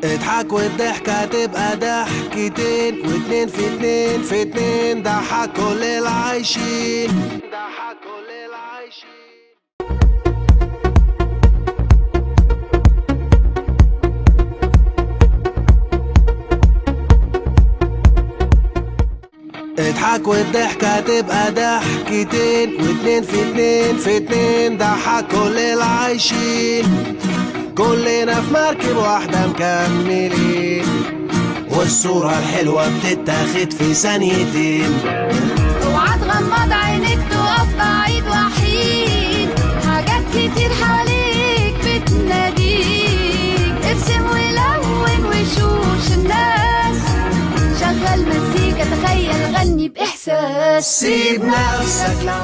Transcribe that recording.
اضحك والضحكة تبقى ضحكتين، واتنين في اتنين في اتنين، ضحك كل العايشين، ضحك كل العايشين. اضحك والضحكة تبقى ضحكتين، واتنين في اتنين في اتنين، ضحك كل العايشين. كلنا في مركب واحدة مكملين، والصورة الحلوة بتتاخد في ثانيتين. اوعى تغمض عينيك تقف بعيد وحيد، حاجات كتير حواليك بتناديك. ارسم ولون وشوش الناس، شغل مزيكا تخيل غني بإحساس. سيب نفسك لو